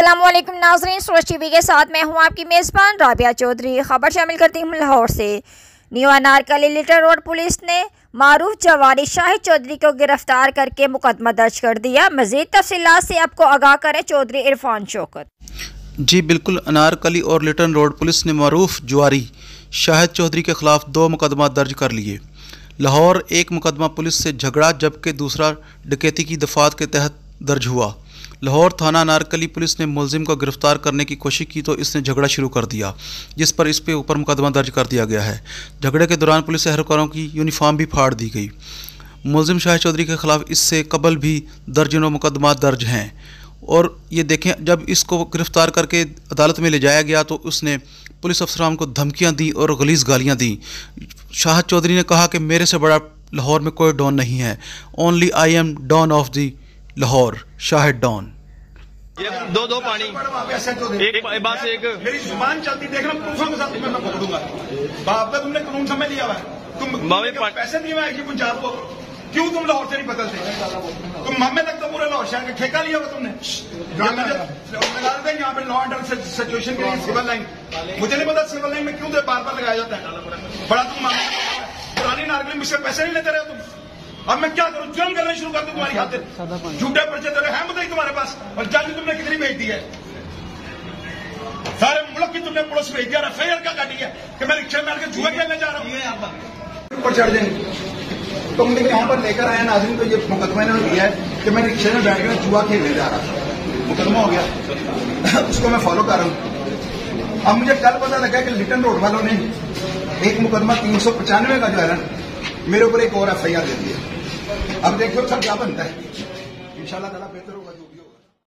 अस्सलामुअलैकुम नाज़रीन, सूरज टीवी के साथ मैं हूं आपकी मेज़बान राबिया चौधरी। खबर शामिल करती हूं लाहौर से। New Anarkali little road police ने मारूफ जवारी शाहिद चौधरी को गिरफ्तार करके मुकदमा दर्ज कर दिया। मज़ीद तफसीलात से आपको आगाह करें चौधरी इरफान शौकत। जी बिल्कुल, अनारकली और लिटल रोड पुलिस ने मारूफ जवारी शाहिद चौधरी के खिलाफ 2 मुकदमा दर्ज कर लिए। लाहौर एक मुकदमा पुलिस से झगड़ा जबकि दूसरा डकैती की दफात के तहत दर्ज हुआ। लाहौर थाना अनारकली पुलिस ने मुलजिम को गिरफ्तार करने की कोशिश की तो इसने झगड़ा शुरू कर दिया, जिस पर इस पे ऊपर मुकदमा दर्ज कर दिया गया है। झगड़े के दौरान पुलिस एहलकारों की यूनिफॉर्म भी फाड़ दी गई। मुलजिम शाहिद चौधरी के खिलाफ इससे कबल भी दर्जनों मुकदमा दर्ज हैं। और ये देखें, जब इसको गिरफ्तार करके अदालत में ले जाया गया तो उसने पुलिस अफसरान को धमकियां दी और गलीज़ गालियां दी। शाहिद चौधरी ने कहा कि मेरे से बड़ा लाहौर में कोई डॉन नहीं है, only I am don of the Lahore, Shahid don. ये दो पानी एक बात से एक मेरी जुबान चलती, देखना प्रूफों के साथ मैं पकड़ूंगा। बाप का तुमने कानून समझ लिया हुआ, तुम पैसे दिए हुए पंजाब को, क्यों तुम लाहौर से नहीं बदलते? तुम मामे तक तो पूरे लाहौर शहर का ठेका लिया हुआ तुमने। यहाँ पे लॉ एंड सिचुएशन के लिए सिविल लाइन, मुझे नहीं पता सिविल लाइन में क्यों बार बार लगाया जाता है। बड़ा तुम पुरानी नारकली मुझसे पैसे नहीं लेते रहे तुम। अब मैं क्या करूं, जुर्म करने शुरू कर दूं तुम्हारी खातिर। झूठे पर्चे तेरे हैं बताइए तुम्हारे पास, और जज तुमने कितनी भेज दी है? सारे मुल्क की तुमने पुलिस भेज दिया, एफआईआर क्या काटी है कि मैं रिक्शा में आकर जुआ खेलने जा रहा हूँ। ऊपर चढ़ जाएंगे। तुमने यहाँ पर लेकर आया नाज़रीन, तो ये मुकदमा इन्होंने दिया है कि मैं रिक्शे में बैठ कर जुआ खेलने जा रहा था। मुकदमा हो गया, उसको मैं फॉलो कर रहा हूँ। अब मुझे कल पता लगा कि लिटल रोड वालों ने एक मुकदमा 395 का जो है ना, मेरे ऊपर एक और एफआईआर दे दी है। अब देखो सब क्या बनता है, इंशाल्लाह ताला बेहतर होगा जो भी हो।